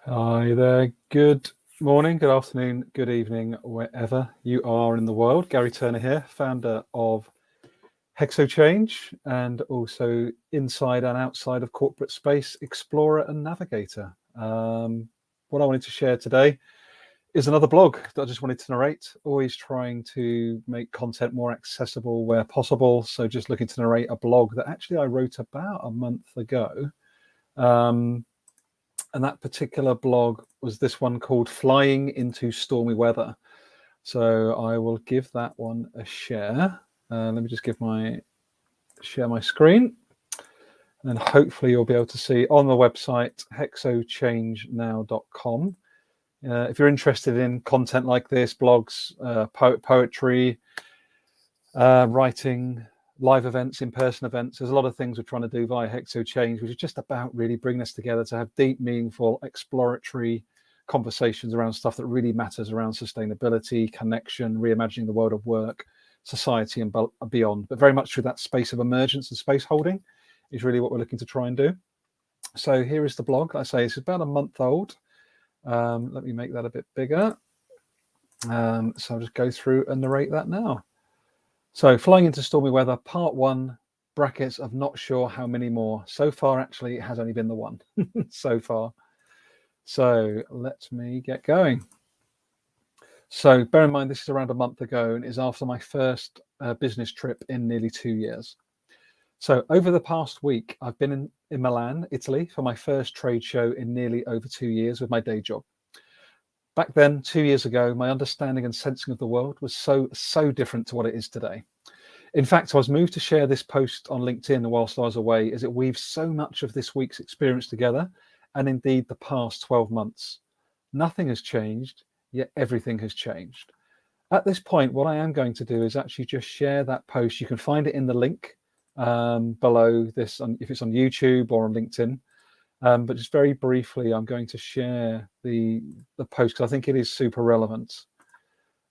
Hi there. Good morning, good afternoon, good evening, wherever you are in the world. Gary Turner here, founder of Hexo Change and also inside and outside of corporate space, explorer and navigator. What I wanted to share today is another blog that I just wanted to narrate, always trying to make content more accessible where possible. So just looking to narrate a blog that actually I wrote about a month ago. And that particular blog was this one called Flying into Stormy Weather. So I will give that one a share. Let me just share my screen. And then hopefully you'll be able to see on the website, hexochangenow.com. If you're interested in content like this, blogs, poetry, writing, live events, in-person events, there's a lot of things we're trying to do via Hexo Change, which is just about really bringing us together to have deep, meaningful, exploratory conversations around stuff that really matters around sustainability, connection, reimagining the world of work, society and beyond, but very much through that space of emergence and space holding is really what we're looking to try and do. So here is the blog. I say it's about a month old. Let me make that a bit bigger. So I'll just go through and narrate that now. So Flying into Stormy Weather, part 1, brackets of not sure how many more. So far, actually, it has only been the one so far. So let me get going. So bear in mind, this is around a month ago and is after my first business trip in nearly 2 years. So over the past week, I've been in Milan, Italy, for my first trade show in nearly over 2 years with my day job. Back then, 2 years ago, my understanding and sensing of the world was so different to what it is today. In fact, I was moved to share this post on LinkedIn whilst I was away, as it weaves so much of this week's experience together, and indeed the past 12 months. Nothing has changed, yet everything has changed. At this point, what I am going to do is actually just share that post. You can find it in the link below this, if it's on YouTube or on LinkedIn. But just very briefly, I'm going to share the post because I think it is super relevant.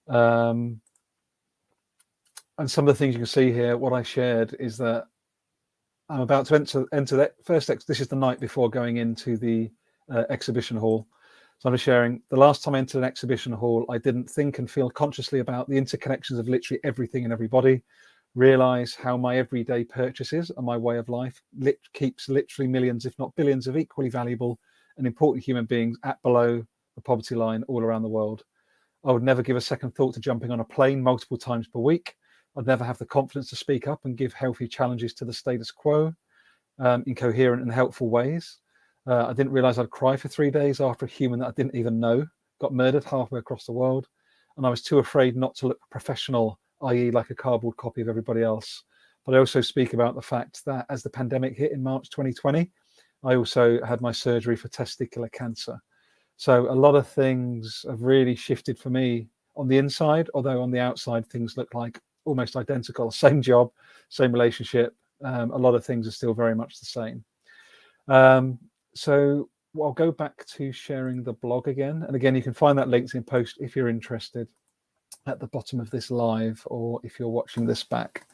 And some of the things you can see here, what I shared is that I'm about to enter that first. This is the night before going into the exhibition hall. So I'm sharing the last time I entered an exhibition hall, I didn't think and feel consciously about the interconnections of literally everything and everybody. Realize how my everyday purchases and my way of life keeps literally millions, if not billions, of equally valuable and important human beings at below the poverty line all around the world. I would never give a second thought to jumping on a plane multiple times per week. I'd never have the confidence to speak up and give healthy challenges to the status quo in coherent and helpful ways. I didn't realize I'd cry for 3 days after a human that I didn't even know got murdered halfway across the world. And I was too afraid not to look professional, i.e. like a cardboard copy of everybody else. But I also speak about the fact that as the pandemic hit in March 2020, I also had my surgery for testicular cancer. So a lot of things have really shifted for me on the inside, although on the outside, things look like almost identical. Same job, same relationship. A lot of things are still very much the same. So I'll go back to sharing the blog again. And again, you can find that LinkedIn post if you're interested at the bottom of this live, or if you're watching this back.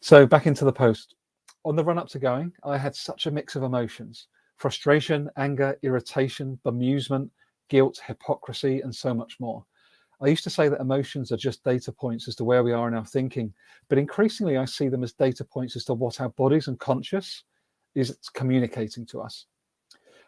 So back into the post. On the run up to going, I had such a mix of emotions: frustration, anger, irritation, bemusement, guilt, hypocrisy, and so much more. I used to say that emotions are just data points as to where we are in our thinking, but increasingly I see them as data points as to what our bodies and conscious is communicating to us.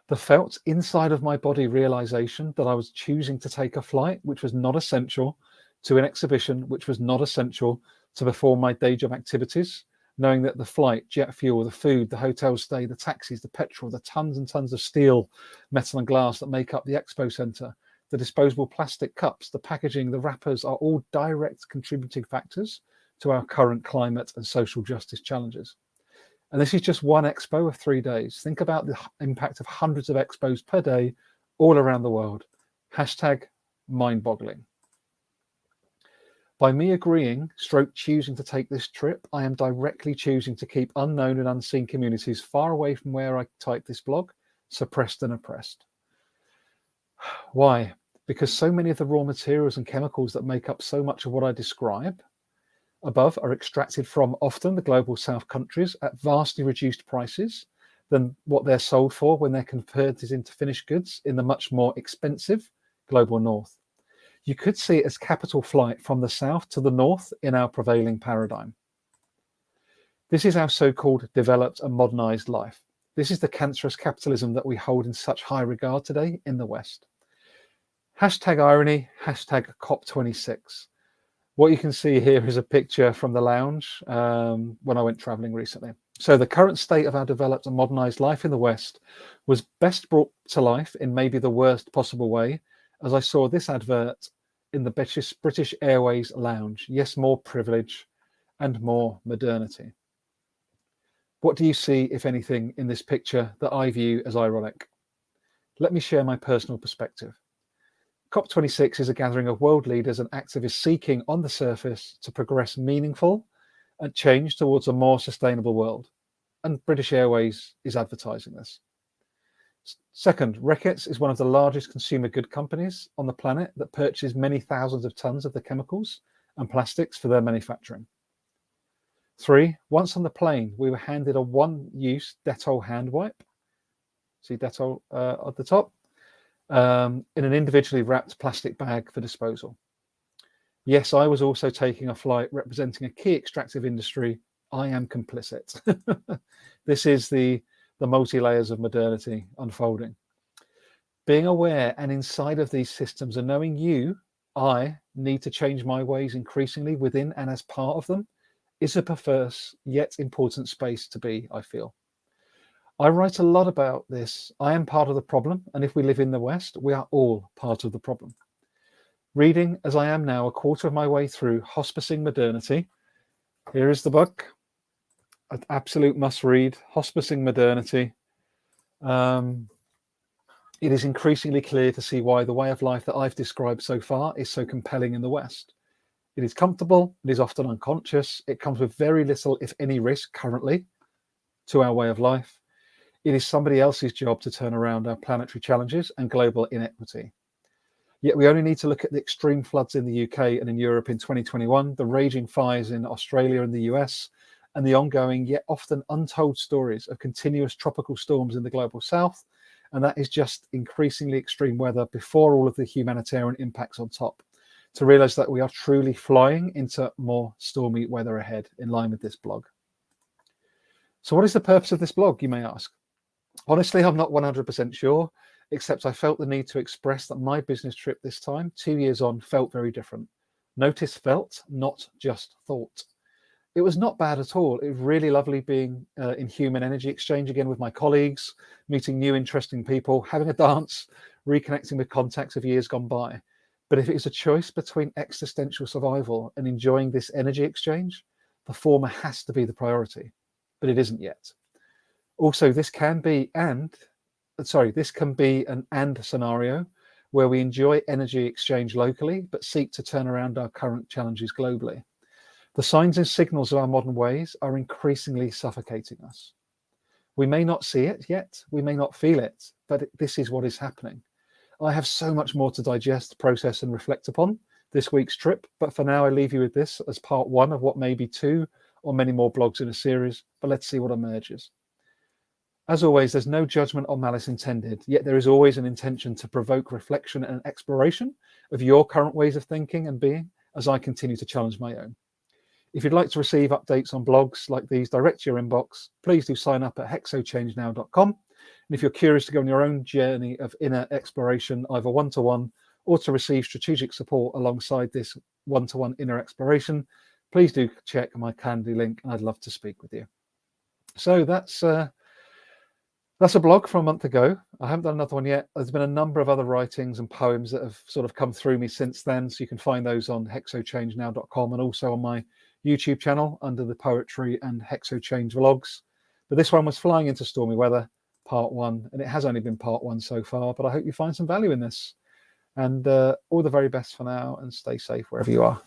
The felt inside of my body realization that I was choosing to take a flight, which was not essential to an exhibition, which was not essential to perform my day job activities, knowing that the flight, jet fuel, the food, the hotel stay, the taxis, the petrol, the tons and tons of steel, metal and glass that make up the expo center, the disposable plastic cups, the packaging, the wrappers are all direct contributing factors to our current climate and social justice challenges. And this is just one expo of 3 days. Think about the impact of hundreds of expos per day all around the world. Hashtag mind-boggling. By me agreeing, choosing to take this trip, I am directly choosing to keep unknown and unseen communities far away from where I type this blog, suppressed and oppressed. Why? Because so many of the raw materials and chemicals that make up so much of what I describe above are extracted from often the global south countries at vastly reduced prices. than what they're sold for when they're converted into finished goods in the much more expensive global north. You could see it as capital flight from the south to the north in our prevailing paradigm. This is our so-called developed and modernized life. This is the cancerous capitalism that we hold in such high regard today in the West. Hashtag irony, hashtag COP26. What you can see here is a picture from the lounge when I went traveling recently. So the current state of our developed and modernized life in the West was best brought to life in maybe the worst possible way, as I saw this advert in the British Airways lounge. Yes, more privilege and more modernity. What do you see, if anything, in this picture that I view as ironic? Let me share my personal perspective. COP26 is a gathering of world leaders and activists seeking on the surface to progress meaningful and change towards a more sustainable world. And British Airways is advertising this. Second, Reckitt is one of the largest consumer good companies on the planet that purchases many thousands of tons of the chemicals and plastics for their manufacturing. 3, once on the plane, we were handed a one-use Dettol hand wipe. See Dettol at the top? In an individually wrapped plastic bag for disposal. Yes, I was also taking a flight representing a key extractive industry. I am complicit. This is the multi-layers of modernity unfolding. Being aware and inside of these systems and knowing I need to change my ways increasingly within and as part of them is a perverse yet important space to be, I feel. I write a lot about this. I am part of the problem, and if we live in the West, we are all part of the problem. Reading, as I am now, a quarter of my way through Hospicing Modernity. Here is the book. An absolute must-read, Hospicing Modernity. It is increasingly clear to see why the way of life that I've described so far is so compelling in the West. It is comfortable, it is often unconscious, it comes with very little, if any, risk currently to our way of life. It is somebody else's job to turn around our planetary challenges and global inequity. Yet we only need to look at the extreme floods in the UK and in Europe in 2021, the raging fires in Australia and the US, and the ongoing yet often untold stories of continuous tropical storms in the global south. And that is just increasingly extreme weather before all of the humanitarian impacts on top, to realize that we are truly flying into more stormy weather ahead in line with this blog. So what is the purpose of this blog, you may ask? Honestly, I'm not 100% sure, except I felt the need to express that my business trip this time, 2 years on, felt very different. Notice felt, not just thought. It was not bad at all. It was really lovely being in human energy exchange again with my colleagues, meeting new interesting people, having a dance, reconnecting with contacts of years gone by. But if it is a choice between existential survival and enjoying this energy exchange, the former has to be the priority, but it isn't yet. Also, this can be an and scenario where we enjoy energy exchange locally, but seek to turn around our current challenges globally. The signs and signals of our modern ways are increasingly suffocating us. We may not see it yet, we may not feel it, but this is what is happening. I have so much more to digest, process, and reflect upon this week's trip, but for now I leave you with this as part 1 of what may be 2 or many more blogs in a series, but let's see what emerges. As always, there's no judgment or malice intended, yet there is always an intention to provoke reflection and exploration of your current ways of thinking and being as I continue to challenge my own. If you'd like to receive updates on blogs like these direct to your inbox, please do sign up at hexochangenow.com. And if you're curious to go on your own journey of inner exploration, either one-to-one or to receive strategic support alongside this one-to-one inner exploration, please do check my Calendly link, and I'd love to speak with you. So that's a blog from a month ago. I haven't done another one yet. There's been a number of other writings and poems that have sort of come through me since then. So you can find those on hexochangenow.com and also on my YouTube channel under the Poetry and Hexochange vlogs. But this one was Flying into Stormy Weather, part 1. And it has only been part 1 so far, but I hope you find some value in this. And all the very best for now, and stay safe wherever you are.